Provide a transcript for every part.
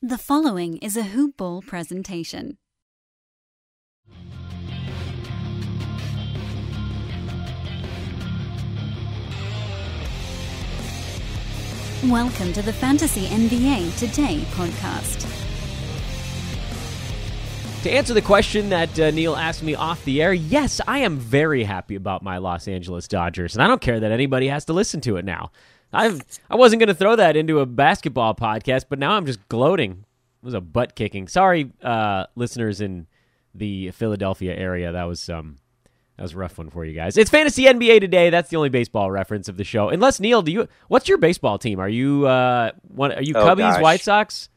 The following is a Hoop Ball presentation. Welcome to the Fantasy NBA Today podcast. To answer the question that Neil asked me off the air, yes, I am very happy about my Los Angeles Dodgers, and I don't care that anybody has to listen to it now. I wasn't going to throw that into a basketball podcast, but now I'm just gloating. It was a butt kicking. Sorry, listeners in the Philadelphia area. That was a rough one for you guys. It's Fantasy NBA Today. That's the only baseball reference of the show. Unless Neil, what's your baseball team? Are you Cubbies, gosh. White Sox?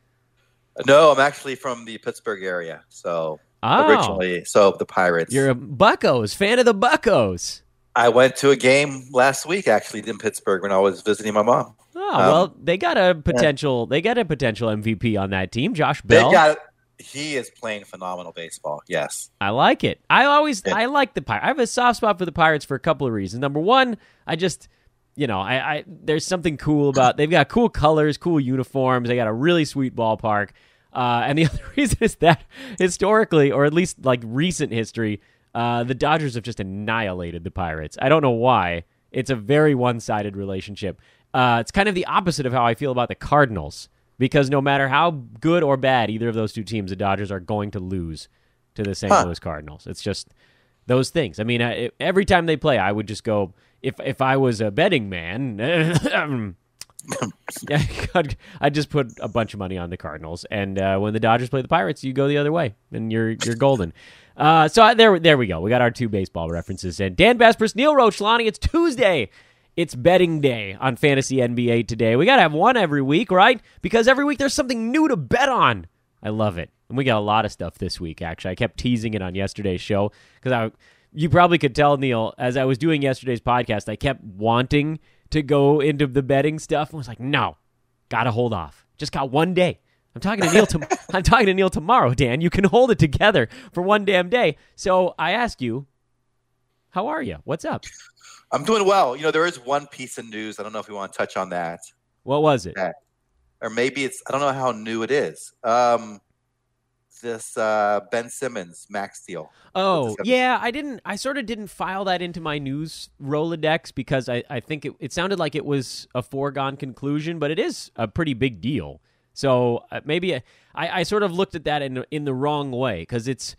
No, I'm actually from the Pittsburgh area. So originally, the Pirates. You're a Buccos, fan of the Buccos. I went to a game last week, actually, in Pittsburgh when I was visiting my mom. Oh, well, they got a potential MVP on that team, Josh Bell. He is playing phenomenal baseball. Yes. I like it. I like the Pirates. I have a soft spot for the Pirates for a couple of reasons. Number one, there's something cool about, they've got cool colors, cool uniforms. They got a really sweet ballpark. And the other reason is that historically, or at least like recent history, the Dodgers have just annihilated the Pirates. I don't know why. It's a very one-sided relationship. It's kind of the opposite of how I feel about the Cardinals, because no matter how good or bad either of those two teams, the Dodgers are going to lose to the St. Louis Cardinals. It's just those things. I mean, every time they play, I would just go, if I was a betting man, I'd just put a bunch of money on the Cardinals. And when the Dodgers play the Pirates, you go the other way, and you're golden. There we go. We got our two baseball references. And Dan Besbris, Neil Rochlani, it's Tuesday. It's betting day on Fantasy NBA Today. We got to have one every week, right? Because every week there's something new to bet on. I love it. And we got a lot of stuff this week, actually. I kept teasing it on yesterday's show because you probably could tell, Neil, as I was doing yesterday's podcast, I kept wanting to go into the betting stuff. I was like, no, got to hold off. Just got one day. I'm talking to Neil. I'm talking to Neil tomorrow, Dan. You can hold it together for one damn day. So I ask you, how are you? What's up? I'm doing well. There is one piece of news. I don't know if we want to touch on that. What was it? Or maybe I don't know how new it is. This Ben Simmons max deal. Oh, yeah. I sort of didn't file that into my news Rolodex because I think it sounded like it was a foregone conclusion, but it is a pretty big deal. So maybe I sort of looked at that in the wrong way because it's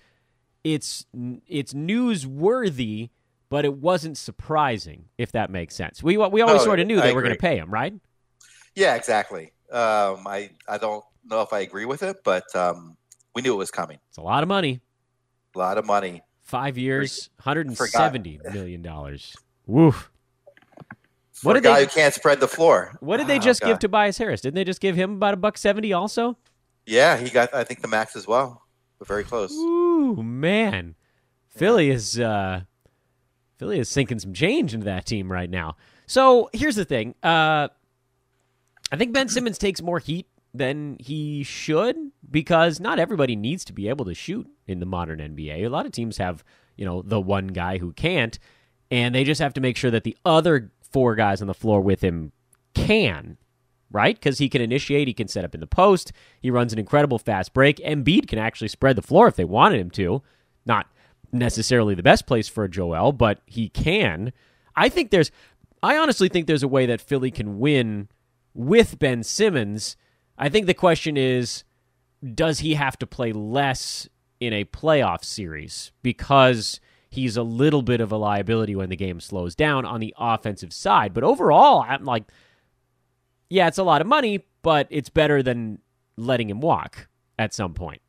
newsworthy, but it wasn't surprising, if that makes sense. We always sort of knew that we're going to pay him, right? Yeah, exactly. I don't know if I agree with it, but we knew it was coming. It's a lot of money. A lot of money. 5 years, $170 million. Woof. For a guy who can't spread the floor. What did they just give Tobias Harris? Didn't they just give him about $170 also? Yeah, he got, I think, the max as well. But very close. Ooh, man. Philly is sinking some change into that team right now. So here's the thing. I think Ben Simmons takes more heat than he should because not everybody needs to be able to shoot in the modern NBA. A lot of teams have, the one guy who can't, and they just have to make sure that the other four guys on the floor with him can, right? Because he can initiate, he can set up in the post, he runs an incredible fast break. Embiid can actually spread the floor if they wanted him to. Not necessarily the best place for a Joel, but he can. I honestly think there's a way that Philly can win with Ben Simmons. I think the question is, does he have to play less in a playoff series? Because he's a little bit of a liability when the game slows down on the offensive side. But overall, I'm like, yeah, it's a lot of money, but it's better than letting him walk at some point.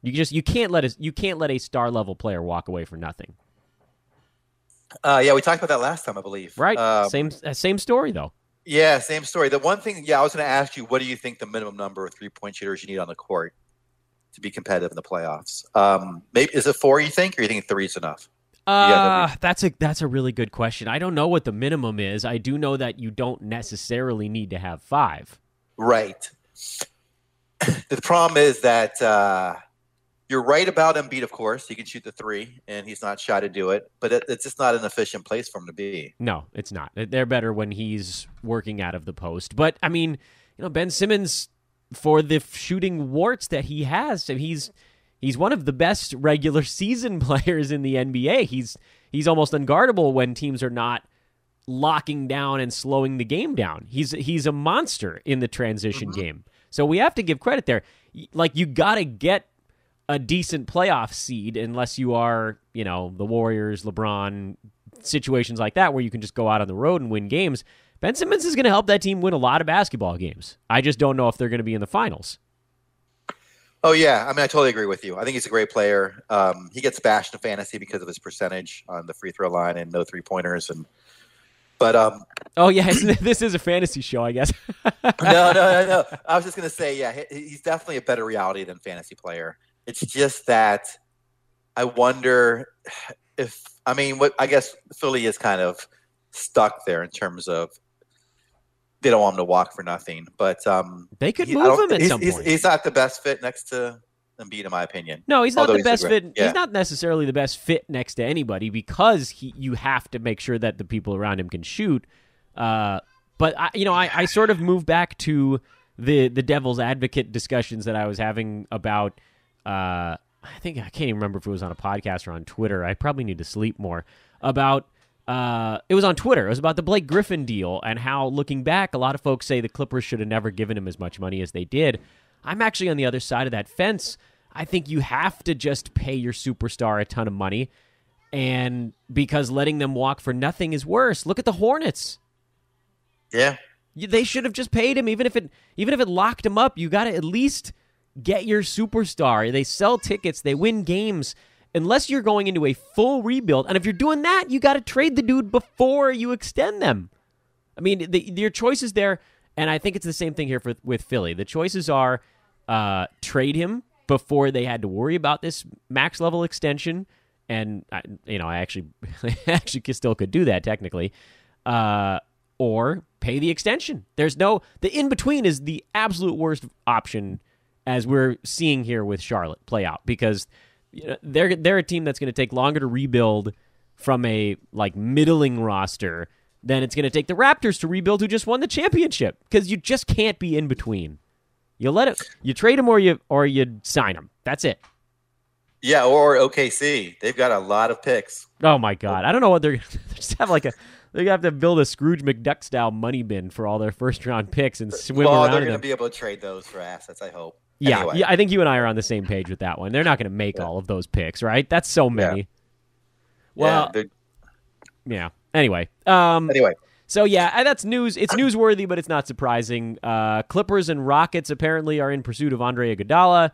You can't let a star level player walk away for nothing. Yeah, we talked about that last time, I believe. Right. Same story though. Yeah, same story. The one thing, I was going to ask you, what do you think the minimum number of 3-point shooters you need on the court to be competitive in the playoffs? Maybe is it 4? You think, or you think 3 is enough? That's a really good question. I don't know what the minimum is. I do know that you don't necessarily need to have 5. Right. The problem is that you're right about Embiid, of course. He can shoot the 3, and he's not shy to do it. But it's just not an efficient place for him to be. No, it's not. They're better when he's working out of the post. But, I mean, Ben Simmons for the shooting warts that he has. And he's one of the best regular season players in the NBA. He's almost unguardable when teams are not locking down and slowing the game down. He's a monster in the transition game. So we have to give credit there. Like, you got to get a decent playoff seed unless you are, the Warriors, LeBron, situations like that where you can just go out on the road and win games. Ben Simmons is going to help that team win a lot of basketball games. I just don't know if they're going to be in the finals. Oh, yeah. I mean, I totally agree with you. I think he's a great player. He gets bashed in fantasy because of his percentage on the free throw line and no three-pointers. But oh, yeah, this is a fantasy show, I guess. No. I was just going to say, yeah, he's definitely a better reality than fantasy player. It's just that I wonder if – I guess Philly is kind of stuck there in terms of they don't want him to walk for nothing. But they could move him at some point. He's not the best fit next to Embiid, in my opinion. No, he's not the best fit. Yeah. He's not necessarily the best fit next to anybody because you have to make sure that the people around him can shoot. But I sort of move back to the devil's advocate discussions that I was having about. I can't even remember if it was on a podcast or on Twitter. I probably need to sleep more. About it was on Twitter. It was about the Blake Griffin deal and how, looking back, a lot of folks say the Clippers should have never given him as much money as they did. I'm actually on the other side of that fence. I think you have to just pay your superstar a ton of money, and because letting them walk for nothing is worse. Look at the Hornets. Yeah, they should have just paid him, even if it locked him up. You got to at least get your superstar. They sell tickets. They win games. Unless you're going into a full rebuild, and if you're doing that, you got to trade the dude before you extend them. I mean, your choices there, and I think it's the same thing here with Philly. The choices are trade him before they had to worry about this max level extension, and I actually still could do that technically, or pay the extension. The in between is the absolute worst option, as we're seeing here with Charlotte play out, because they're a team that's going to take longer to rebuild from a middling roster than it's going to take the Raptors to rebuild, who just won the championship, because you just can't be in between. You trade him or you sign him. That's it. Yeah, or OKC. They've got a lot of picks. Oh my God, I don't know what they're just have they have to build a Scrooge McDuck style money bin for all their first round picks and swim around. They're going to be able to trade those for assets, I hope. Yeah, anyway. Yeah, I think you and I are on the same page with that one. They're not going to make all of those picks, right? That's so many. Yeah. Well, yeah. Anyway. So, yeah, that's news. It's newsworthy, but it's not surprising. Clippers and Rockets apparently are in pursuit of Andre Iguodala.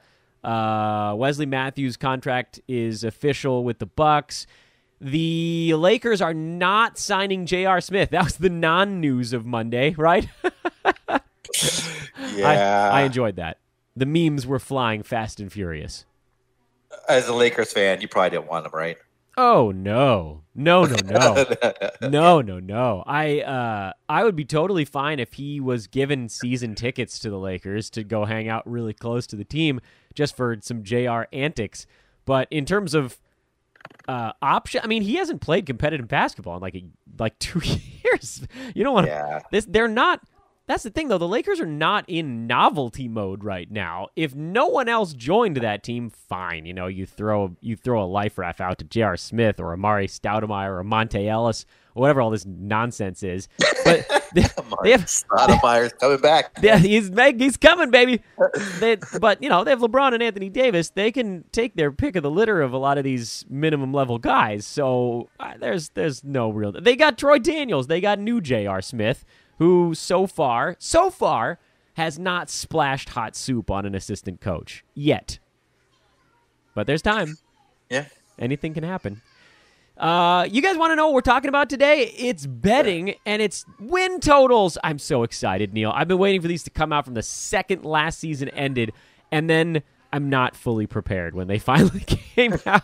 Wesley Matthews' contract is official with the Bucks. The Lakers are not signing J.R. Smith. That was the non-news of Monday, right? Yeah. I enjoyed that. The memes were flying fast and furious. As a Lakers fan, you probably didn't want him, right? Oh, no. No. I would be totally fine if he was given season tickets to the Lakers to go hang out really close to the team just for some JR antics. But in terms of option, I mean, he hasn't played competitive basketball in like 2 years. You don't want to. They're not. That's the thing, though. The Lakers are not in novelty mode right now. If no one else joined that team, fine. You throw a life raft out to J.R. Smith or Amari Stoudemire or Monte Ellis or whatever all this nonsense is. But Stoudemire's coming back. Yeah, he's coming, baby. They have LeBron and Anthony Davis. They can take their pick of the litter of a lot of these minimum level guys. So there's no real. They got Troy Daniels. They got new J.R. Smith, who so far has not splashed hot soup on an assistant coach yet. But there's time. Yeah. Anything can happen. You guys want to know what we're talking about today? It's betting, and it's win totals. I'm so excited, Neil. I've been waiting for these to come out from the second last season ended, and then I'm not fully prepared when they finally came out.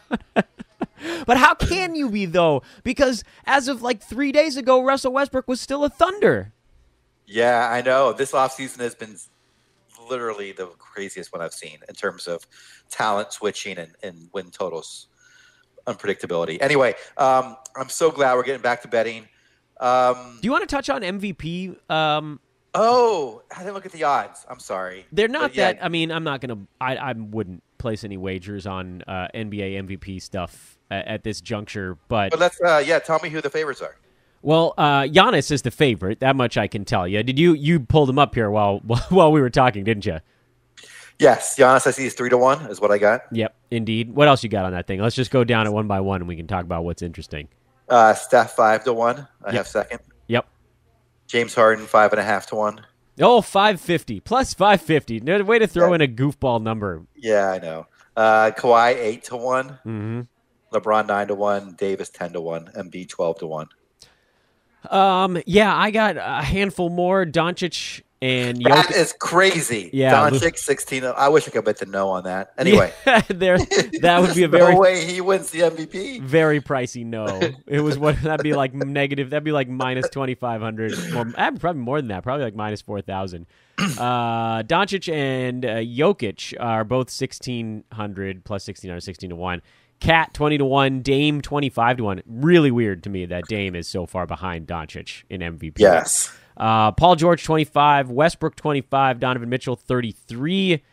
But how can you be, though? Because as of 3 days ago, Russell Westbrook was still a Thunder. Yeah, I know. This offseason has been literally the craziest one I've seen in terms of talent switching and win totals unpredictability. Anyway, I'm so glad we're getting back to betting. Do you want to touch on MVP Oh, I didn't look at the odds. I'm sorry. They're not But yeah, that. I mean, I'm not gonna. I wouldn't place any wagers on NBA MVP stuff at this juncture. But But let's tell me who the favorites are. well, Giannis is the favorite. That much I can tell you. Did you pulled him up here while we were talking, didn't you? Yes, Giannis, I see is 3-1 is what I got. Yep, indeed. What else you got on that thing? Let's just go down it one by one, and we can talk about what's interesting. Steph 5-1. I have second. Yep. James Harden 5.5-1. Oh, 550 plus 550. No way to throw in a goofball number. Yeah, I know. Kawhi 8-1. Mm-hmm. LeBron 9-1. Davis 10-1. Embiid 12-1. Yeah, I got a handful more. Doncic and That Jokic. is crazy. Yeah, Doncic 16. I wish I could bet the no on that. Anyway, that would be a no way he wins the MVP. very pricey no. It was what that'd be like negative. That'd be like minus 2,500. Or probably more than that. Probably like minus 4,000. Doncic and Jokic are both 1,600 plus 1,600, 16-1. Cat 20-1, Dame 25-1. Really weird to me that Dame is so far behind Doncic in MVP. Yes. Paul George 25, Westbrook 25, Donovan Mitchell 33,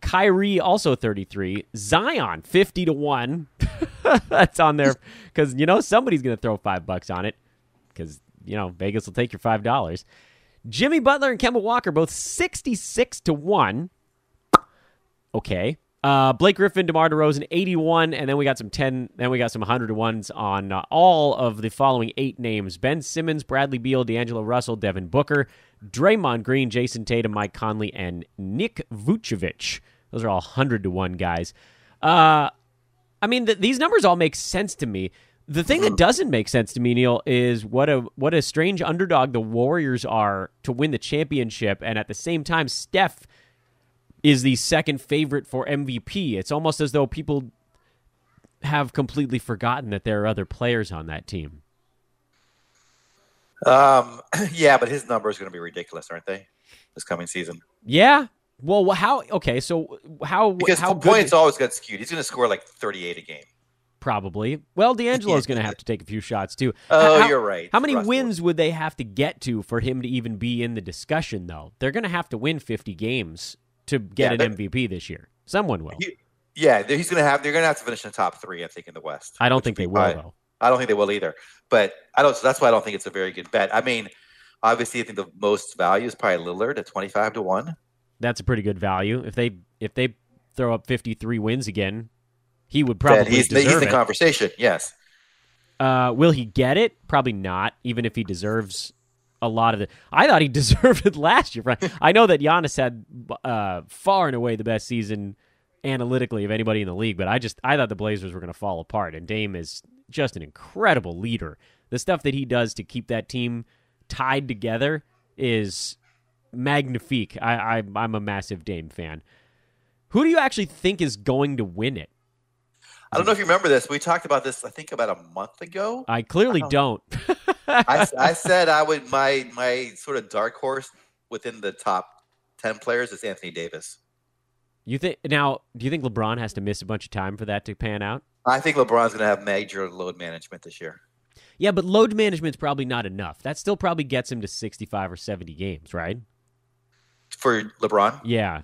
Kyrie also 33, Zion 50-1. That's on there because somebody's gonna throw $5 on it because Vegas will take your $5. Jimmy Butler and Kemba Walker both 66-1. Okay. Blake Griffin, DeMar DeRozan, 81, and then we got some 100-1s on all of the following 8 names: Ben Simmons, Bradley Beal, D'Angelo Russell, Devin Booker, Draymond Green, Jason Tatum, Mike Conley, and Nick Vucevic. Those are all 100-1 guys. I mean, these numbers all make sense to me. The thing that doesn't make sense to me, Neil, is what a strange underdog the Warriors are to win the championship, and at the same time, Steph is the second favorite for MVP. It's almost as though people have completely forgotten that there are other players on that team. Yeah, but his numbers are going to be ridiculous, aren't they? This coming season. Yeah. Well, how? Okay, so how? Because how points always got skewed. He's going to score like 38 a game. Probably. Well, D'Angelo's going to have to take a few shots too. Oh, you're right. How many Russell. wins would they have to get to for him to even be in the discussion, though? They're going to have to win 50 games to get an MVP this year. Someone will. They're going to have to finish in the top 3, I think, in the West. I don't think they will, though. I don't think they will either. But so that's why I don't think it's a very good bet. I mean, obviously, I think the most value is probably Lillard at 25-1. That's a pretty good value. If they throw up 53 wins again, he would probably he's deserve in the it. conversation. Yes. Will he get it? Probably not. Even if he deserves a lot of it. I thought he deserved it last year. I know that Giannis had far and away the best season analytically of anybody in the league, but I thought the Blazers were going to fall apart. And Dame is just an incredible leader. The stuff that he does to keep that team tied together is magnifique. I'm a massive Dame fan. Who do you actually think is going to win it? I don't know if you remember this. We talked about this, I think, about a month ago. I clearly don't. I said I would my sort of dark horse within the top 10 players is Anthony Davis. Do you think LeBron has to miss a bunch of time for that to pan out? I think LeBron's going to have major load management this year. Yeah, but load management's probably not enough. That still probably gets him to 65 or 70 games, right? For LeBron? Yeah.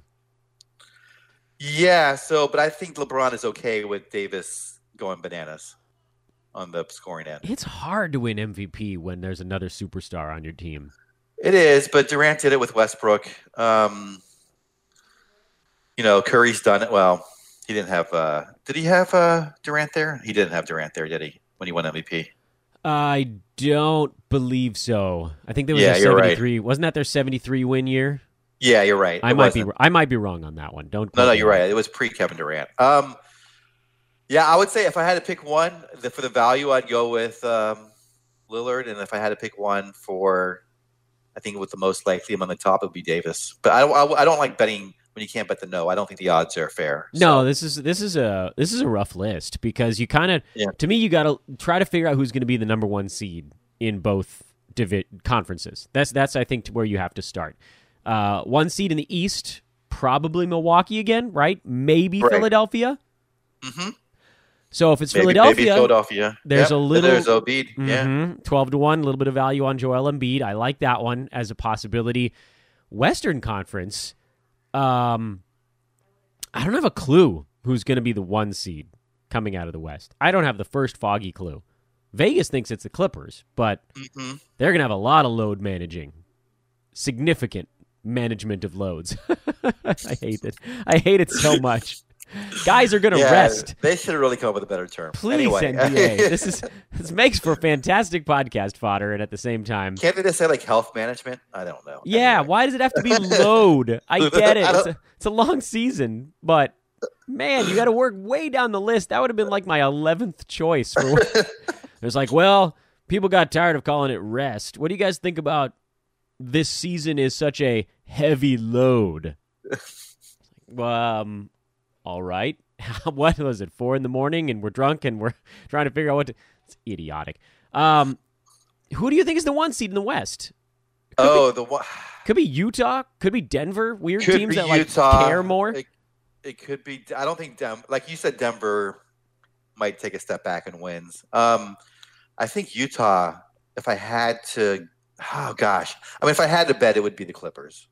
Yeah, but I think LeBron is okay with Davis going bananas on the scoring end. It's hard to win MVP when there's another superstar on your team. It is, but Durant did it with Westbrook. Curry's done it. Well, he didn't have did he have Durant there? He didn't have Durant there, did he, when he won MVP? I don't believe so. I think there was a 73. Right. Wasn't that their 73 win year? Yeah, you're right. I might be wrong on that one. No, you're right. It was pre-Kevin Durant. Yeah, I would say if I had to pick one for the value, I'd go with Lillard, and if I had to pick one for, I think with the most likely among the top, it would be Davis. But I don't like betting when you can't bet the no. I don't think the odds are fair. No, this is a rough list because you kind of to me you got to try to figure out who's going to be the number 1 seed in both conferences. That's I think where you have to start. 1 seed in the East, probably Milwaukee again, right? Maybe right. Philadelphia. Mm-hmm. So if it's maybe Philadelphia, there's a little. There's Embiid. Mm-hmm, 12-1, a little bit of value on Joel Embiid. I like that one as a possibility. Western Conference, I don't have a clue who's going to be the 1 seed coming out of the West. I don't have the first foggy clue. Vegas thinks it's the Clippers, but they're going to have a lot of load managing. Significant management of loads. I hate it. I hate it so much. Guys are going to rest. They should really come up with a better term. Please, anyway. NBA. This makes for fantastic podcast fodder, and at the same time, can't they just say like health management? I don't know. Yeah, anyway. Why does it have to be load? I get it. It's a long season, but man, you got to work way down the list. That would have been like my 11th choice. It's like, well, people got tired of calling it rest. What do you guys think about this season is such a heavy load? All right. What was it, 4 a.m, and we're drunk and we're trying to figure out what to... It's idiotic. Who do you think is the 1 seed in the West? Could be Utah. Could be Denver. Weird could teams that Utah. care more. It could be. I don't think like you said, Denver might take a step back and wins. I think Utah. If I had to, if I had to bet, it would be the Clippers.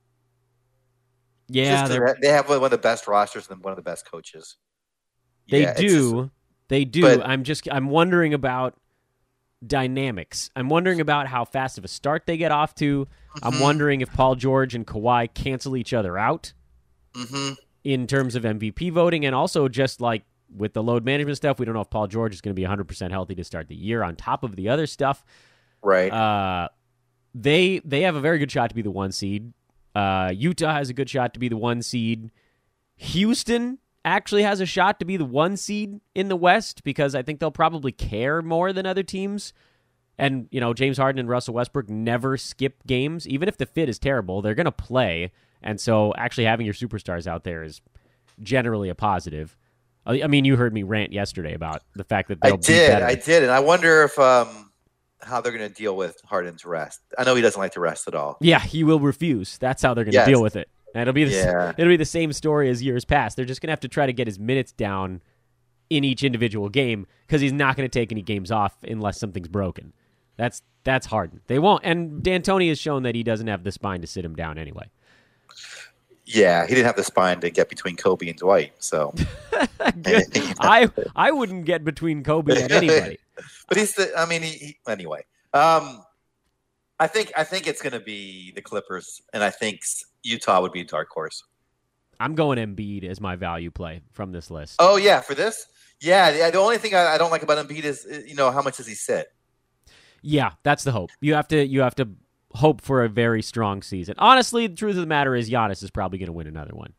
Yeah, they have one of the best rosters and one of the best coaches. They do. But I'm wondering about dynamics. I'm wondering about how fast of a start they get off to. I'm wondering if Paul George and Kawhi cancel each other out in terms of MVP voting, and also just like with the load management stuff, we don't know if Paul George is going to be 100% healthy to start the year on top of the other stuff. Right. They have a very good shot to be the 1 seed. Utah has a good shot to be the 1 seed. Houston actually has a shot to be the 1 seed in the West because I think they'll probably care more than other teams. And, James Harden and Russell Westbrook never skip games. Even if the fit is terrible, they're going to play. And so actually having your superstars out there is generally a positive. I mean, you heard me rant yesterday about the fact that they'll be better. I did. And I wonder if how they're going to deal with Harden's rest. I know he doesn't like to rest at all. Yeah, he will refuse. That's how they're going to deal with it. And it'll be the same story as years past. They're just going to have to try to get his minutes down in each individual game because he's not going to take any games off unless something's broken. That's Harden. They won't. And D'Antoni has shown that he doesn't have the spine to sit him down anyway. Yeah, he didn't have the spine to get betwing Kobe and Dwight. So I wouldn't get between Kobe and anybody. But anyway. I think it's going to be the Clippers, and I think Utah would be a dark horse. I'm going Embiid as my value play from this list. Oh yeah, for this? Yeah. The only thing I don't like about Embiid is how much does he sit? Yeah, that's the hope. You have to hope for a very strong season. Honestly, the truth of the matter is Giannis is probably going to win another one.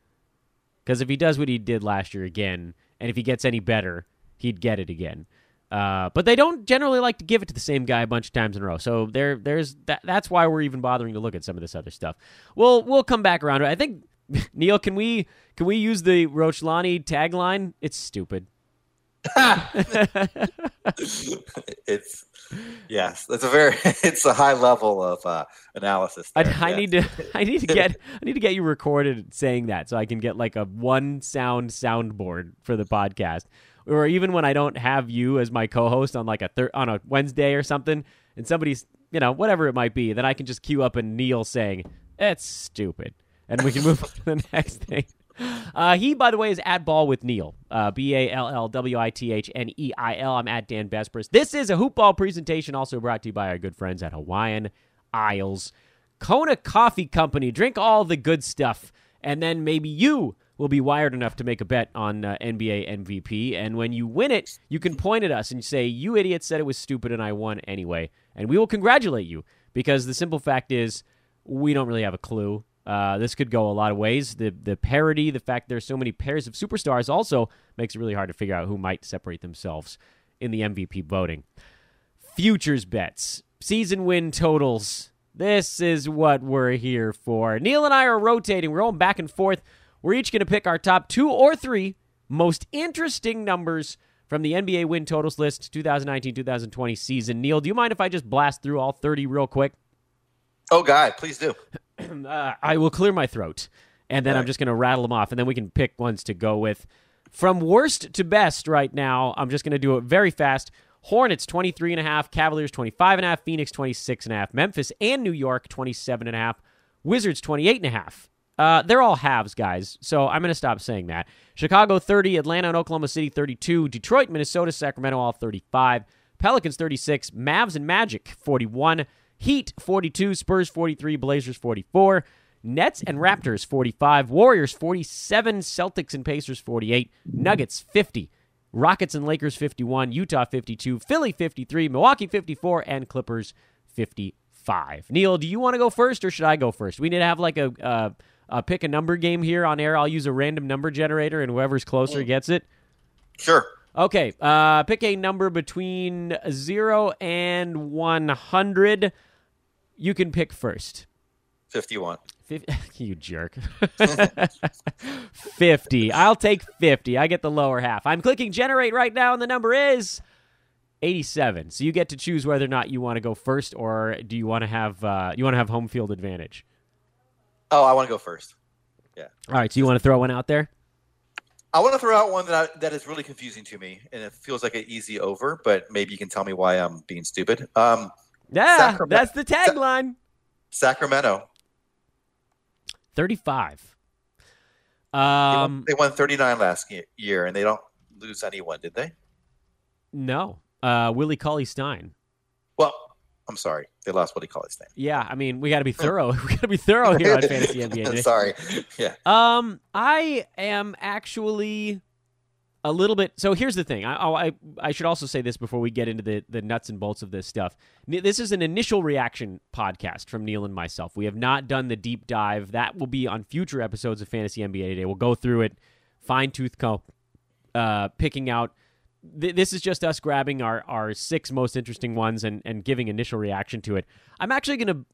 Because if he does what he did last year again, and if he gets any better, he'd get it again. But they don't generally like to give it to the same guy a bunch of times in a row. So there's that's why we're even bothering to look at some of this other stuff. We'll come back around to it. I think, Neil, can we use the Rochlani tagline? It's stupid. It's a high level of analysis there. I need to get you recorded saying that so I can get like a one soundboard for the podcast. Or even when I don't have you as my co-host on like on a Wednesday or something, and somebody's, whatever it might be, then I can just cue up a Neil saying, "It's stupid," and we can move on to the next thing. He, by the way, is at Ball with Neil, BALLWITHNEIL. I'm at Dan Besbris. This is a Hoop Ball presentation, also brought to you by our good friends at Hawaiian Isles Kona Coffee Company. Drink all the good stuff, and then maybe you will be wired enough to make a bet on NBA MVP. And when you win it, you can point at us and say, "You idiot said it was stupid, and I won anyway." And we will congratulate you, because the simple fact is we don't really have a clue. This could go a lot of ways. The parity, the fact there's so many pairs of superstars also makes it really hard to figure out who might separate themselves in the MVP voting. Futures bets, season win totals. This is what we're here for. Neil and I are rotating. We're going back and forth. We're each going to pick our top 2 or 3 most interesting numbers from the NBA win totals list 2019-2020 season. Neil, do you mind if I just blast through all 30 real quick? Oh, God, please do. I will clear my throat, and then I'm just going to rattle them off, and then we can pick ones to go with. From worst to best right now, I'm just going to do it very fast. Hornets, 23.5. Cavaliers, 25.5. Phoenix, 26.5. Memphis and New York, 27.5. Wizards 28.5. They're all halves, guys, so I'm going to stop saying that. Chicago 30, Atlanta and Oklahoma City 32, Detroit, Minnesota, Sacramento all 35, Pelicans 36, Mavs and Magic 41, Heat 42, Spurs 43, Blazers 44, Nets and Raptors 45, Warriors 47, Celtics and Pacers 48, Nuggets 50, Rockets and Lakers 51, Utah 52, Philly 53, Milwaukee 54, and Clippers 55. Neil, do you want to go first or should I go first? We need to have like a pick a number game here on air. I'll use a random number generator, and whoever's closer gets it. Sure. Okay. Pick a number between 0 and 100. You can pick first. 51. You jerk. 50. I'll take 50. I get the lower half. I'm clicking generate right now, and the number is 87. So you get to choose whether or not you want to go first, or do you want to have home field advantage? Oh, I want to go first. Yeah. All right. So you want to throw one out there? I want to throw out one that is really confusing to me, and it feels like an easy over, but maybe you can tell me why I'm being stupid. Yeah, that's the tagline. Sacramento. 35. They won 39 last year, and they don't lose anyone, did they? No. Willie Cauley-Stein. Well, I'm sorry. They lost Willie Cauley-Stein. Yeah, I mean, we got to be thorough. We got to be thorough here on Fantasy NBA today. Sorry. Yeah. I am actually a little bit. So here's the thing. I should also say this before we get into the nuts and bolts of this stuff. This is an initial reaction podcast from Neil and myself. We have not done the deep dive. That will be on future episodes of Fantasy NBA Today. We'll go through it, fine-tooth comb, picking out. This is just us grabbing our 6 most interesting ones and giving initial reaction to it. I'm actually gonna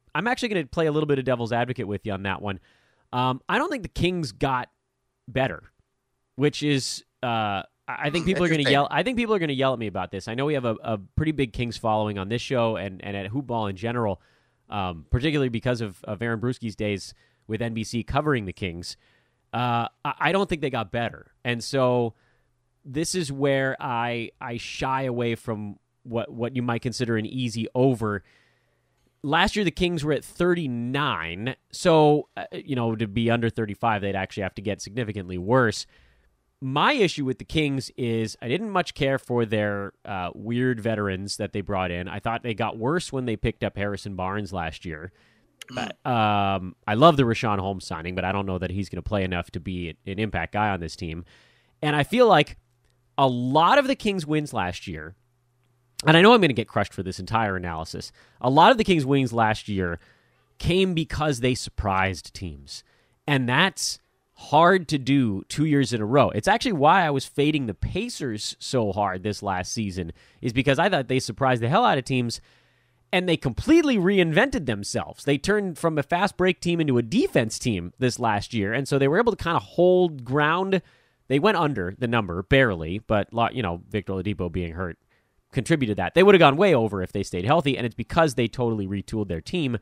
play a little bit of devil's advocate with you on that one. I don't think the Kings got better, which is I think people are going to yell. I think people are going to yell at me about this. I know we have a pretty big Kings following on this show and at Hoop Ball in general, particularly because of Aaron Brewski's days with NBC covering the Kings. I don't think they got better, and so this is where I shy away from what you might consider an easy over. Last year, the Kings were at 39, so to be under 35, they'd actually have to get significantly worse. My issue with the Kings is I didn't much care for their weird veterans that they brought in. I thought they got worse when they picked up Harrison Barnes last year. But, I love the Rashawn Holmes signing, but I don't know that he's going to play enough to be an impact guy on this team. And I feel like a lot of the Kings' wins last year, and I know I'm going to get crushed for this entire analysis, a lot of the Kings' wins last year came because they surprised teams. And that's hard to do 2 years in a row. It's actually why I was fading the Pacers so hard this last season, is because I thought they surprised the hell out of teams, and they completely reinvented themselves. They turned from a fast break team into a defense team this last year, and so they were able to kind of hold ground. They went under the number, barely, but Victor Oladipo being hurt contributed to that. They would have gone way over if they stayed healthy, and it's because they totally retooled their team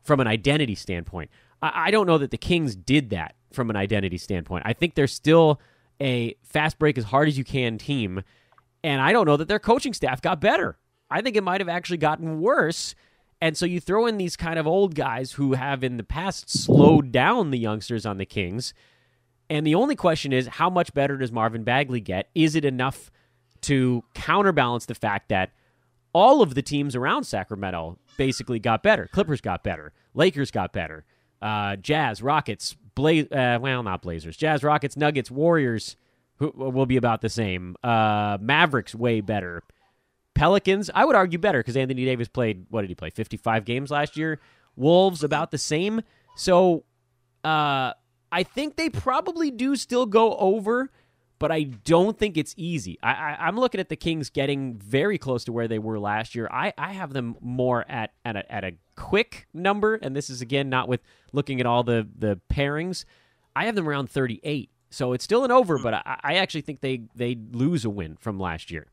from an identity standpoint. I don't know that the Kings did that from an identity standpoint. I think they're still a fast break as hard as you can team, and I don't know that their coaching staff got better. I think it might have actually gotten worse, and so you throw in these kind of old guys who have in the past slowed down the youngsters on the Kings, and the only question is, how much better does Marvin Bagley get? Is it enough to counterbalance the fact that all of the teams around Sacramento basically got better? Clippers got better. Lakers got better. Jazz, Rockets, not Blazers. Jazz, Rockets, Nuggets, Warriors who will be about the same. Mavericks, way better. Pelicans, I would argue better because Anthony Davis played, 55 games last year? Wolves, about the same. So, I think they probably do still go over, but I don't think it's easy. I'm looking at the Kings getting very close to where they were last year. I have them more at a quick number, and this is, again, not with looking at all the pairings. I have them around 38, so it's still an over, but I actually think they lose a win from last year.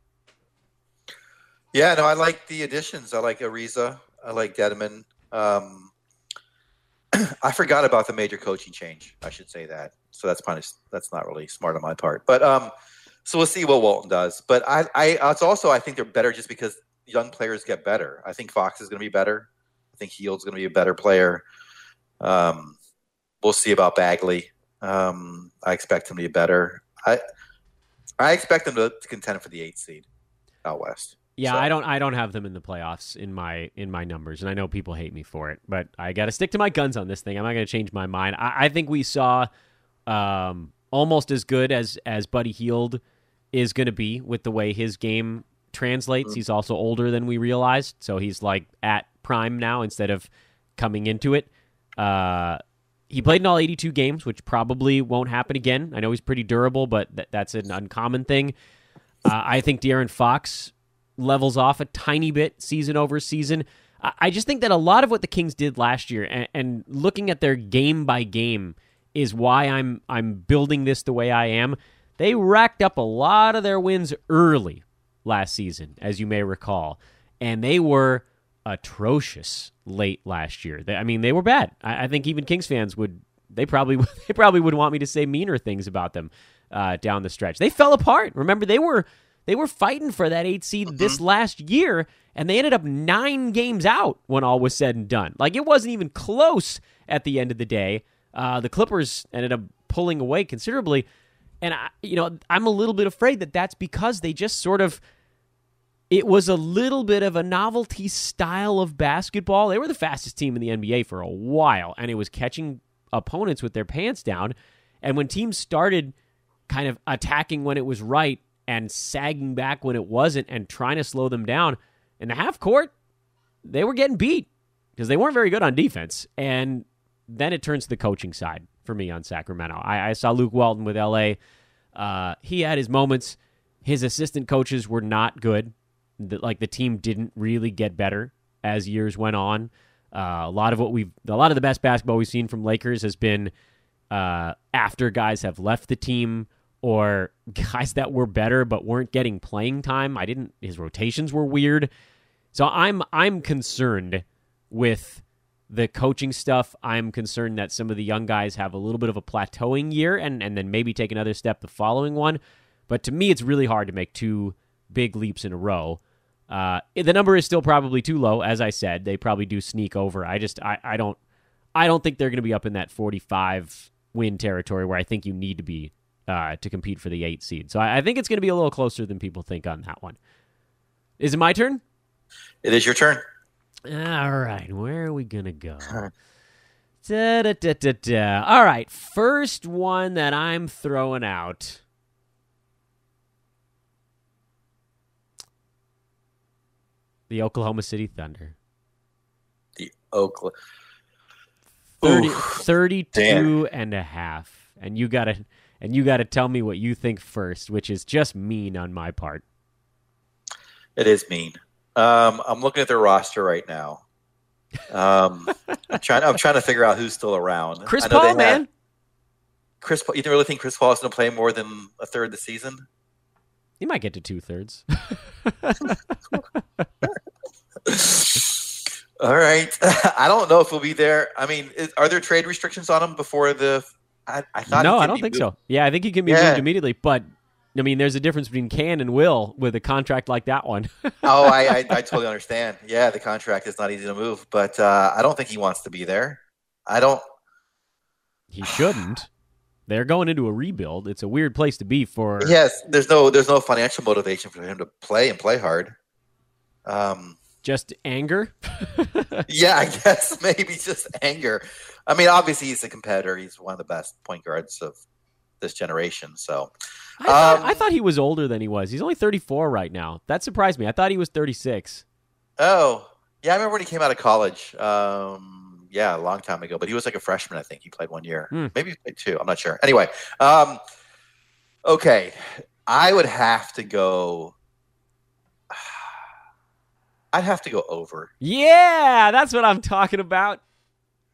Yeah, no, I like the additions. I like Ariza. I like Dedeman. I forgot about the major coaching change. I should say that. So that's not really smart on my part. But so we'll see what Walton does. But I think they're better just because young players get better. I think Fox is going to be better. I think Hield's going to be a better player. We'll see about Bagley. I expect him to be better. I expect them to contend for the 8th seed out west. Yeah, so. I don't have them in the playoffs in my numbers, and I know people hate me for it, but I got to stick to my guns on this thing. I'm not going to change my mind. I think we saw almost as good as Buddy Hield is going to be with the way his game translates. Mm-hmm. He's also older than we realized, so he's like at prime now instead of coming into it. He played in all 82 games, which probably won't happen again. I know he's pretty durable, but that's an uncommon thing. I think De'Aaron Fox levels off a tiny bit season over season. I just think that a lot of what the Kings did last year and looking at their game by game is why I'm building this the way I am. They racked up a lot of their wins early last season, as you may recall, and they were atrocious late last year. They were bad. I think even Kings fans would probably would want me to say meaner things about them down the stretch. They fell apart. Remember, they were fighting for that 8th seed this last year, and they ended up 9 games out when all was said and done. Like, it wasn't even close at the end of the day. The Clippers ended up pulling away considerably, and I'm a little bit afraid that that's because they just sort of. It was a little bit of a novelty style of basketball. They were the fastest team in the NBA for a while, and it was catching opponents with their pants down. And when teams started kind of attacking when it was right and sagging back when it wasn't and trying to slow them down in the half court, they were getting beat because they weren't very good on defense. And then it turns to the coaching side for me on Sacramento. I saw Luke Walton with LA. He had his moments. His assistant coaches were not good. The team didn't really get better as years went on. A lot of the best basketball we've seen from Lakers has been after guys have left the team or guys that were better but weren't getting playing time. His rotations were weird. So I'm concerned with the coaching stuff. I'm concerned that some of the young guys have a little bit of a plateauing year and then maybe take another step the following one. But to me, it's really hard to make 2 big leaps in a row. The number is still probably too low, as I said. They probably do sneak over. I don't think they're going to be up in that 45 win territory where I think you need to be to compete for the 8th seed. So I think it's going to be a little closer than people think on that one. Is it my turn? It is your turn. All right, where are we going to go? All right, first one that I'm throwing out. The Oklahoma City Thunder. The Oklahoma 32 and a half. And you gotta tell me what you think first, which is just mean on my part. It is mean. I'm looking at their roster right now. I'm trying to figure out who's still around. Chris Paul, man. Chris Paul. You really think Chris Paul is going to play more than a third of the season? He might get to 2/3. All right. I don't know if he'll be there. I mean, are there trade restrictions on him before the? I thought. No, I don't think so. Yeah, I think he can be moved immediately. But I mean, there's a difference between can and will with a contract like that one. Oh, I totally understand. Yeah, the contract is not easy to move, but I don't think he wants to be there. I don't. He shouldn't. They're going into a rebuild. It's a weird place to be for. Yes, there's no financial motivation for him to play and play hard. Just anger? Yeah, I guess maybe just anger. I mean, obviously he's a competitor. He's one of the best point guards of this generation. So I thought he was older than he was. He's only 34 right now. That surprised me. I thought he was 36. Oh, yeah. I remember when he came out of college. Yeah, a long time ago. But he was like a freshman, I think. He played 1 year. Maybe he played 2. I'm not sure. Anyway, okay. I would have to go. I'd have to go over. Yeah, that's what I'm talking about.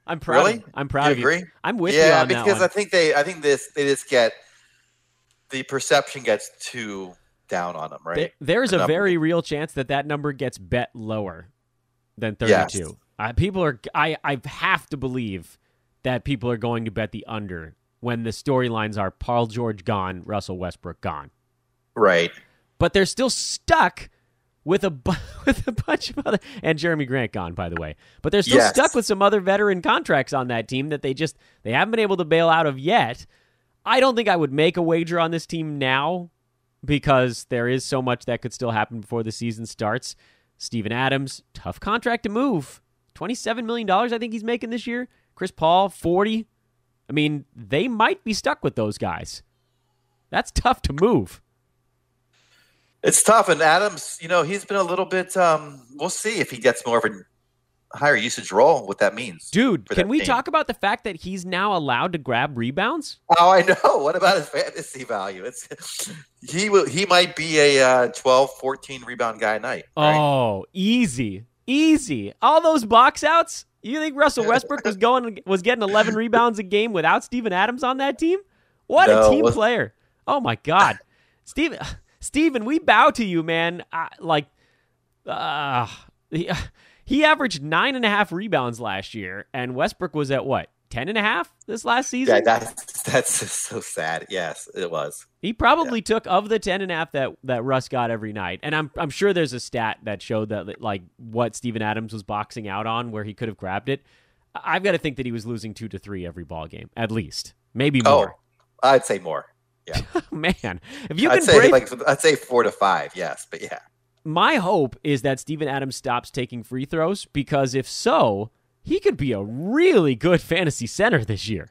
I'm proud. Really? I'm proud of you. Agree? I'm with you on that one. Yeah, because I think they just get the perception gets too down on them, right? There's a very real chance that number gets bet lower than 32. Yes. People are. I have to believe that people are going to bet the under when the storylines are Paul George gone, Russell Westbrook gone. Right. But they're still stuck with a with a bunch of other, and Jeremy Grant gone, by the way. But they're still stuck with some other veteran contracts on that team that they haven't been able to bail out of yet. I don't think I would make a wager on this team now because there is so much that could still happen before the season starts. Steven Adams, tough contract to move. $27 million I think he's making this year. Chris Paul, $40. I mean, they might be stuck with those guys. That's tough to move. It's tough, and Adams, he's been a little bit. We'll see if he gets more of a higher usage role. What that means, dude. Can we talk about the fact that he's now allowed to grab rebounds? Oh, I know. What about his fantasy value? He might be a 12, 14 rebound guy a night. Right? Oh, easy. All those box outs. You think Russell Westbrook was getting 11 rebounds a game without Steven Adams on that team? What a team player! Oh my God, Steven, we bow to you, man. He averaged 9.5 rebounds last year, and Westbrook was at what, 10.5 this last season? Yeah, that's just so sad. Yes, it was. He probably took of the 10.5 that Russ got every night, and I'm sure there's a stat that showed that like what Steven Adams was boxing out on where he could have grabbed it. I've got to think that he was losing 2 to 3 every ball game, at least, maybe more. Oh, I'd say more. Yeah, man. If you I'd say 4 to 5. Yes, but yeah. My hope is that Steven Adams stops taking free throws because if so, he could be a really good fantasy center this year.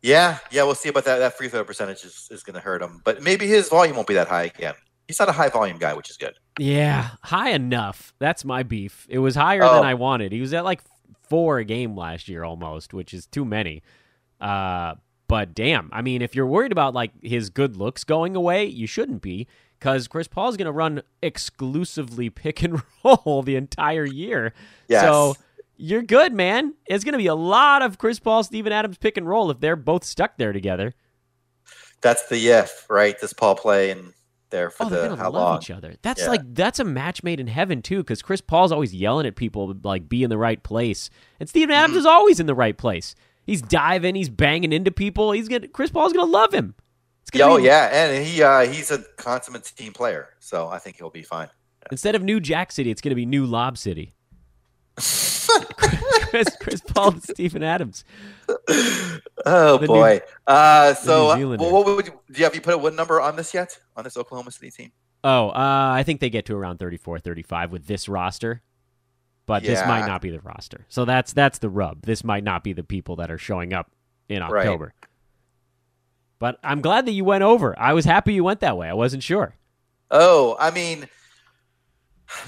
Yeah, we'll see about that. That free throw percentage is going to hurt him, but maybe his volume won't be that high again. He's not a high volume guy, which is good. Yeah, high enough. That's my beef. It was higher than I wanted. He was at like 4 a game last year almost, which is too many. But damn, I mean, if you're worried about like his good looks going away, you shouldn't be, because Chris Paul's going to run exclusively pick and roll the entire year. Yes. So you're good, man. It's going to be a lot of Chris Paul, Steven Adams pick and roll if they're both stuck there together. That's the if, right? Does Paul play in there for how long? Each other. That's a match made in heaven too, because Chris Paul's always yelling at people to like be in the right place, and Steven Adams is always in the right place. He's diving, he's banging into people. Chris Paul's gonna love him. And he's a consummate team player, so I think he'll be fine. Yeah. Instead of New Jack City, it's gonna be New Lob City. Chris Paul and Steven Adams. Oh boy! Have you put a win number on this yet? On this Oklahoma City team? I think they get to around 34, 35 with this roster. But this might not be the roster. So that's the rub. This might not be the people that are showing up in October. Right. But I'm glad that you went over. I was happy you went that way. I wasn't sure. Oh, I mean,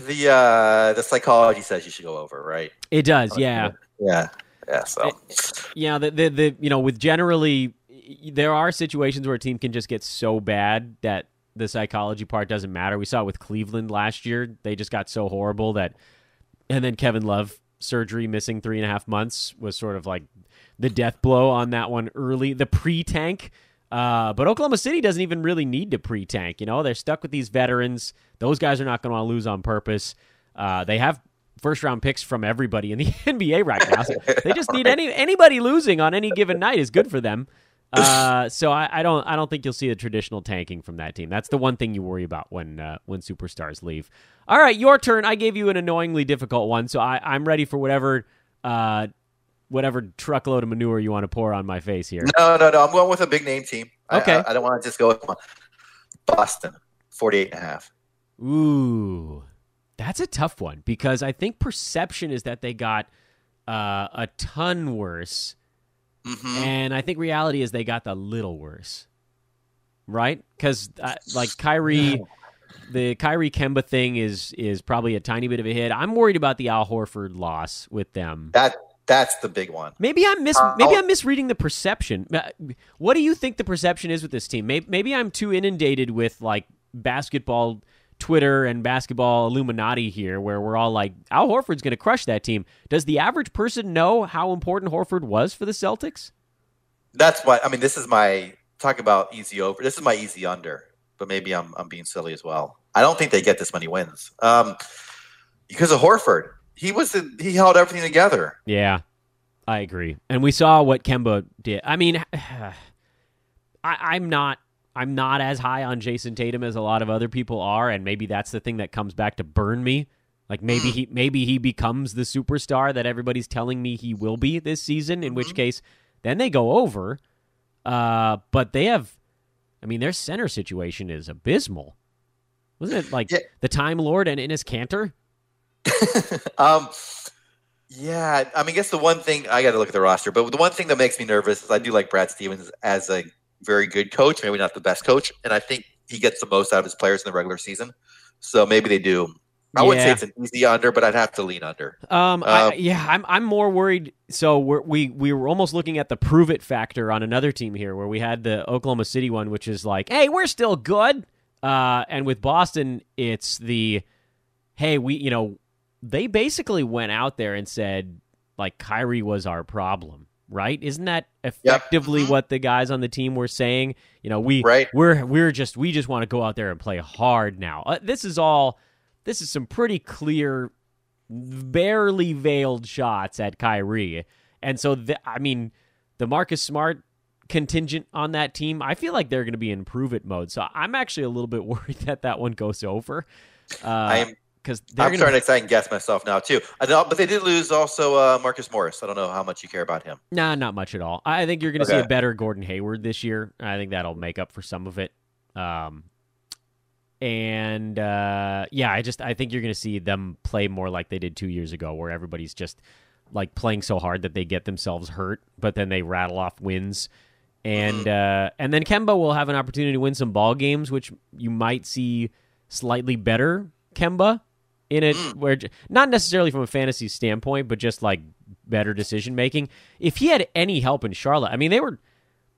the psychology says you should go over, right? It does, yeah. Yeah. So with generally there are situations where a team can just get so bad that the psychology part doesn't matter. We saw it with Cleveland last year. They just got so horrible that. And then Kevin Love surgery missing 3.5 months was sort of like the death blow on that one early, the pre-tank. But Oklahoma City doesn't even really need to pre-tank. They're stuck with these veterans. Those guys are not going to want to lose on purpose. They have first-round picks from everybody in the NBA right now. So they just need anybody losing on any given night is good for them. So I don't think you'll see the traditional tanking from that team. That's the one thing you worry about when superstars leave. All right, your turn. I gave you an annoyingly difficult one, so I'm ready for whatever truckload of manure you want to pour on my face here. No. I'm going with a big name team. Okay. I don't want to just go with one. Boston, 48.5. Ooh, that's a tough one because I think perception is that they got a ton worse. Mm-hmm. And I think reality is they got the little worse, right? Because like Kyrie, the Kyrie Kemba thing is probably a tiny bit of a hit. I'm worried about the Al Horford loss with them. That's the big one. Maybe I'm misreading the perception. What do you think the perception is with this team? Maybe I'm too inundated with like basketball Twitter and basketball Illuminati here, where we're all like, Al Horford's going to crush that team. Does the average person know how important Horford was for the Celtics? That's what I mean. This is my talk about easy over. This is my easy under, but maybe I'm being silly as well. I don't think they get this many wins because of Horford. He held everything together. Yeah, I agree. And we saw what Kemba did. I mean, I'm not I'm not as high on Jason Tatum as a lot of other people are, and maybe that's the thing that comes back to burn me. Like maybe he becomes the superstar that everybody's telling me he will be this season, in which case then they go over. But they have, I mean, their center situation is abysmal. Wasn't it like the Time Lord and Enes Kanter? Yeah, I mean, I guess the one thing I got to look at the roster, but the one thing that makes me nervous is I do like Brad Stevens as a very good coach, maybe not the best coach, and I think he gets the most out of his players in the regular season. So maybe they do. I wouldn't say it's an easy under, but I'd have to lean under. I'm more worried. So we were almost looking at the prove it factor on another team here, where we had the Oklahoma City one, which is like, hey, we're still good. And with Boston, it's the, hey, they basically went out there and said, like, Kyrie was our problem, right? Isn't that effectively what the guys on the team were saying? We just want to go out there and play hard now. This is some pretty clear, barely veiled shots at Kyrie. And so, the Marcus Smart contingent on that team, I feel like they're going to be in prove-it mode. So I'm actually a little bit worried that one goes over. I'm starting to second guess myself now, too. But they did lose also Marcus Morris. I don't know how much you care about him. Nah, not much at all. I think you're going to see a better Gordon Hayward this year. I think that'll make up for some of it. I think you're going to see them play more like they did 2 years ago, where everybody's just like playing so hard that they get themselves hurt, but then they rattle off wins. And then Kemba will have an opportunity to win some ball games, which you might see slightly better Kemba in it, where not necessarily from a fantasy standpoint, but just like better decision making. If he had any help in Charlotte, I mean, they were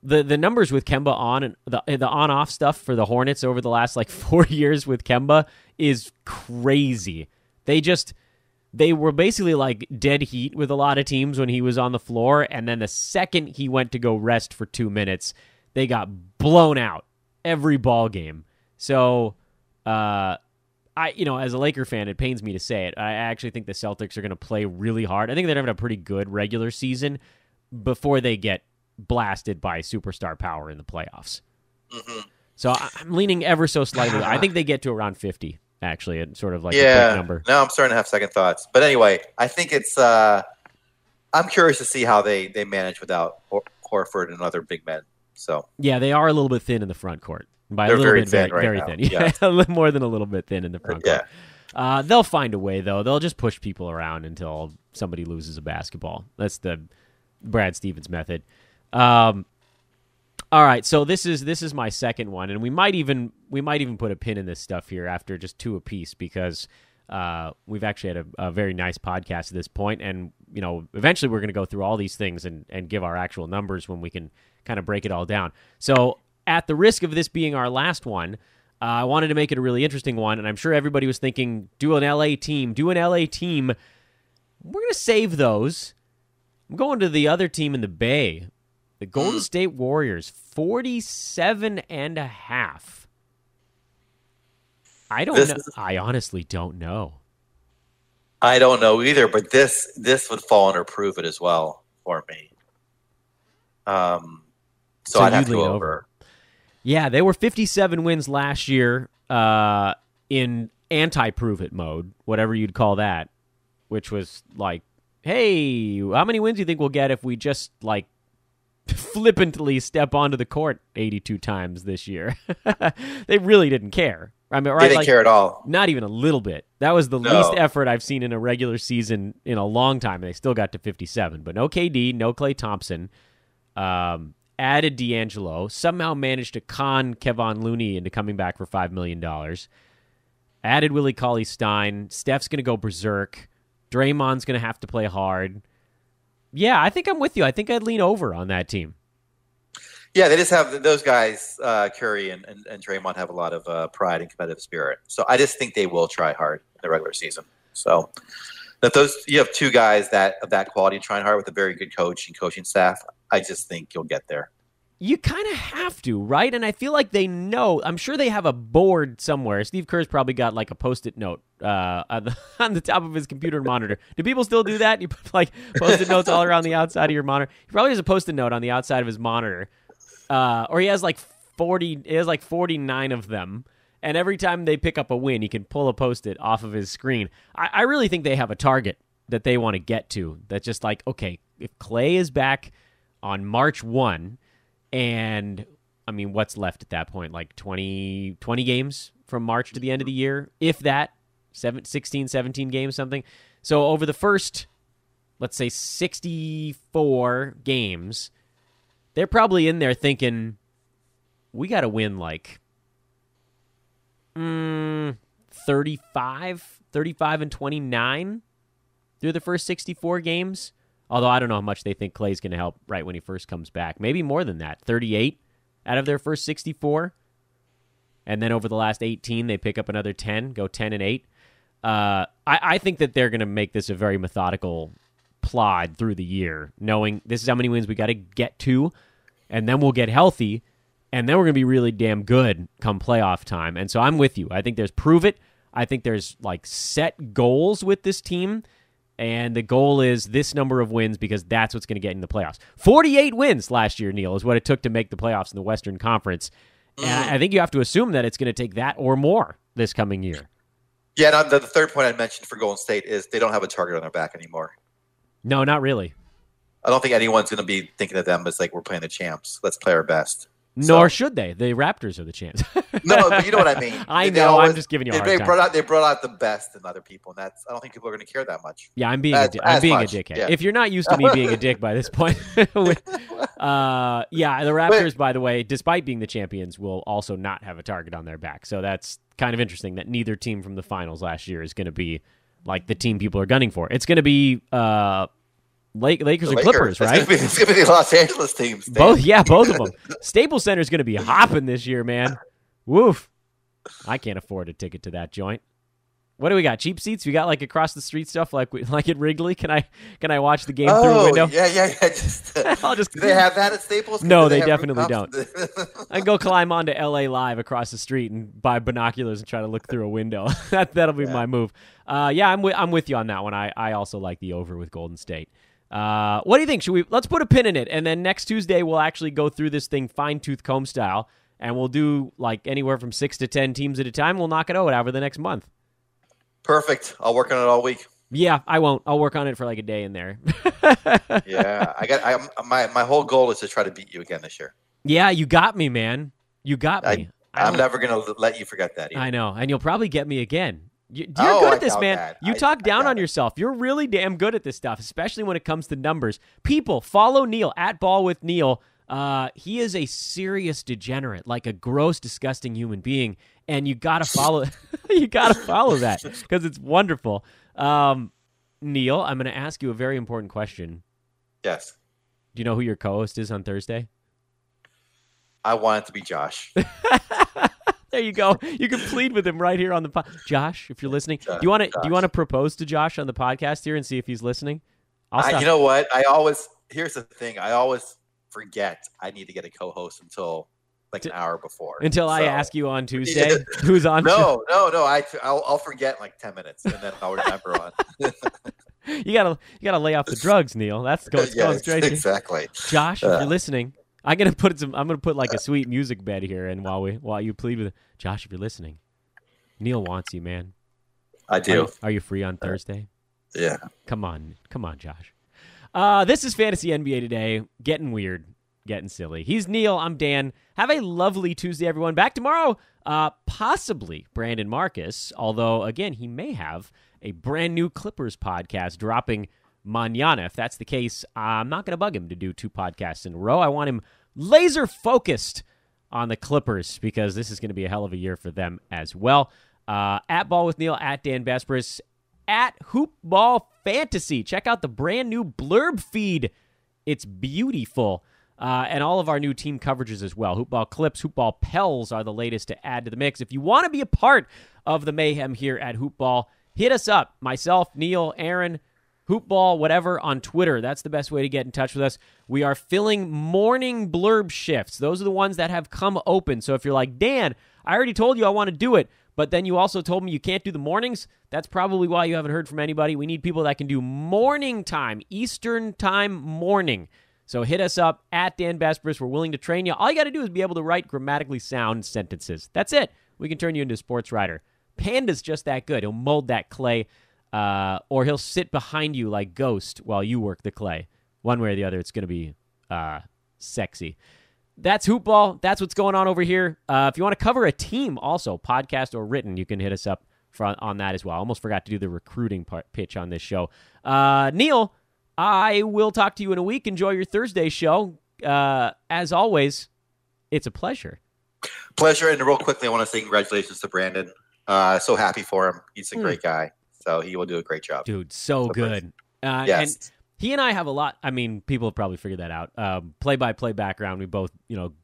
the numbers with Kemba on and the on-off stuff for the Hornets over the last like 4 years with Kemba is crazy. They were basically like dead heat with a lot of teams when he was on the floor, and then the second he went to go rest for 2 minutes, they got blown out every ball game. So, as a Laker fan, it pains me to say it. I actually think the Celtics are going to play really hard. I think they're having a pretty good regular season before they get blasted by superstar power in the playoffs. So I'm leaning ever so slightly. I think they get to around 50. Actually, it's sort of like a quick number. Now I'm starting to have second thoughts. But anyway, I think it's I'm curious to see how they manage without Horford and other big men. So yeah, they are a little bit thin in the front court. By a little bit, very thin. Yeah, a little more than a little bit thin in the front court. They'll find a way, though. They'll just push people around until somebody loses a basketball. That's the Brad Stevens method. All right, so this is my second one, and we might even put a pin in this stuff here after just two apiece, because we've actually had a very nice podcast at this point, and eventually we're going to go through all these things and give our actual numbers when we can kind of break it all down. So at the risk of this being our last one, I wanted to make it a really interesting one, and I'm sure everybody was thinking, do an LA team. We're going to save those. I'm going to the other team in the Bay. The Golden State Warriors, 47.5. I don't know. I honestly don't know. I don't know either, but this would fall under prove it as well for me. So I'd have to go over. Yeah, they were 57 wins last year in anti-prove it mode, whatever you'd call that, which was like, hey, how many wins do you think we'll get if we just like flippantly step onto the court 82 times this year? They really didn't care. I mean, right? They didn't care at all. Not even a little bit. That was the least effort I've seen in a regular season in a long time, and they still got to 57. But no KD, no Klay Thompson. Added D'Angelo. Somehow managed to con Kevon Looney into coming back for $5 million. Added Willie Cauley-Stein. Steph's going to go berserk. Draymond's going to have to play hard. Yeah, I think I'm with you. I think I'd lean over on that team. Yeah, they just have those guys, Curry and Draymond, have a lot of pride and competitive spirit. So I just think they will try hard in the regular season. So that you have two guys of that quality trying hard with a very good coach and coaching staff, I just think you'll get there. You kind of have to, right? And I feel like they know. I'm sure they have a board somewhere. Steve Kerr's probably got like a Post-it note on the top of his computer monitor. Do people still do that? You put like Post-it notes all around the outside of your monitor. He probably has a Post-it note on the outside of his monitor. Or he has like 49 of them. And every time they pick up a win, he can pull a Post-it off of his screen. I really think they have a target that they want to get to. That's just like, okay, if Clay is back on March 1, and, I mean, what's left at that point? Like 20 games from March to the end of the year? If that, 16, 17 games, something. So over the first, let's say, 64 games, they're probably in there thinking, we got to win like 35 and 29 through the first 64 games. Although I don't know how much they think Clay's going to help right when he first comes back. Maybe more than that. 38 out of their first 64. And then over the last 18, they pick up another 10, go 10 and 8. I think that they're going to make this a very methodical plod through the year, knowing this is how many wins we got to get to, and then we'll get healthy, and then we're going to be really damn good come playoff time. And so I'm with you. I think there's prove it. I think there's like set goals with this team, and the goal is this number of wins because that's what's going to get in the playoffs. 48 wins last year, Neil, is what it took to make the playoffs in the Western Conference. And I think you have to assume that it's going to take that or more this coming year. Yeah, and the third point I mentioned for Golden State is they don't have a target on their back anymore. No, not really. I don't think anyone's going to be thinking of them as like, we're playing the champs. Let's play our best. Nor should they. The Raptors are the champs. No, but you know what I mean. I know. I'm just giving you a hard time. They brought out the best in other people, and I don't think people are going to care that much. Yeah, I'm being a dickhead. Yeah. If you're not used to me being a dick by this point. The Raptors, by the way, despite being the champions, will also not have a target on their back. So that's kind of interesting that neither team from the finals last year is going to be like the team people are gunning for. It's going to be Lakers and Clippers, right? It's going to be the Los Angeles teams. Both of them. Staples Center is going to be hopping this year, man. Woof. I can't afford a ticket to that joint. What do we got? Cheap seats? We got like across the street stuff, like at Wrigley. Can I watch the game through a window? Yeah. Do they have that at Staples? No, they definitely don't. I can go climb onto LA Live across the street and buy binoculars and try to look through a window. That'll be my move. I'm with you on that one. I also like the over with Golden State. What do you think? Let's put a pin in it, and then next Tuesday we'll actually go through this thing fine-tooth comb style, and we'll do like anywhere from 6 to 10 teams at a time. We'll knock it out over the next month. Perfect. I'll work on it all week. Yeah, I won't. I'll work on it for like a day in there. Yeah, my whole goal is to try to beat you again this year. Yeah, you got me, man. You got me. I'm never going to let you forget that either. I know, and you'll probably get me again. You're good at this, man. That. You talk down on yourself. You're really damn good at this stuff, especially when it comes to numbers. People, follow Neil at Ball with Neil. He is a serious degenerate, like a gross, disgusting human being, and you gotta follow. You gotta follow that because it's wonderful. Neil, I'm going to ask you a very important question. Yes. Do you know who your co-host is on Thursday? I want it to be Josh. There you go. You can plead with him right here on the podcast. Josh, if you're listening, do you want to propose to Josh on the podcast here and see if he's listening? You know what? Here's the thing. I always forget I need to get a co-host until like an hour before. I ask you on Tuesday who's on. No. I'll forget in like 10 minutes and then I'll remember on. You gotta lay off the drugs, Neil. That's going straight. Exactly. Josh, if you're listening, I'm gonna put like a sweet music bed here, and while you plead with Josh, if you're listening, Neil wants you, man. I do. Are you free on Thursday? Yeah. Come on, Josh. This is Fantasy NBA Today. Getting weird, getting silly. He's Neil. I'm Dan. Have a lovely Tuesday, everyone. Back tomorrow. Possibly Brandon Marcus, although again he may have a brand new Clippers podcast dropping mañana. If that's the case, I'm not going to bug him to do 2 podcasts in a row. I want him laser focused on the Clippers because this is going to be a hell of a year for them as well. At Ball with Neil, at Dan Besbris, at Hoopball Fantasy. Check out the brand new blurb feed. It's beautiful. And all of our new team coverages as well. Hoopball Clips, Hoopball Pels are the latest to add to the mix. If you want to be a part of the mayhem here at Hoopball, hit us up. Myself, Neil, Aaron, Hoopball, whatever, on Twitter. That's the best way to get in touch with us. We are filling morning blurb shifts. Those are the ones that have come open. So if you're like, Dan, I already told you I want to do it, but then you also told me you can't do the mornings, that's probably why you haven't heard from anybody. We need people that can do morning time, Eastern time morning. So hit us up at Dan Besbris. We're willing to train you. All you got to do is be able to write grammatically sound sentences. That's it. We can turn you into a sports writer. Panda's just that good. He'll mold that clay, or he'll sit behind you like Ghost while you work the clay. One way or the other, it's going to be sexy. That's Hoopball. That's what's going on over here. If you want to cover a team also, podcast or written, you can hit us up on that as well. I almost forgot to do the recruiting pitch on this show. Neil, I will talk to you in a week. Enjoy your Thursday show. As always, it's a pleasure. Pleasure. And real quickly, I want to say congratulations to Brandon. So happy for him. He's a great guy. So he will do a great job. Dude, so good. Yes. And he and I have a lot. I mean, people have probably figured that out. Play-by-play background. We both,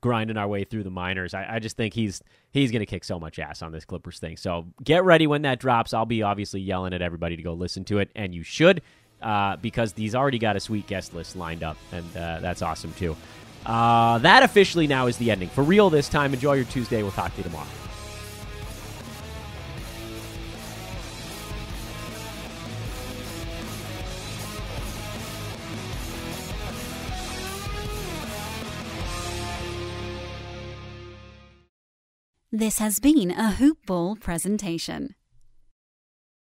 grinding our way through the minors. I just think he's going to kick so much ass on this Clippers thing. So get ready when that drops. I'll be obviously yelling at everybody to go listen to it, and you should. Because he's already got a sweet guest list lined up, and that's awesome, too. That officially now is the ending. For real this time. Enjoy your Tuesday. We'll talk to you tomorrow. This has been a Hoop Ball presentation.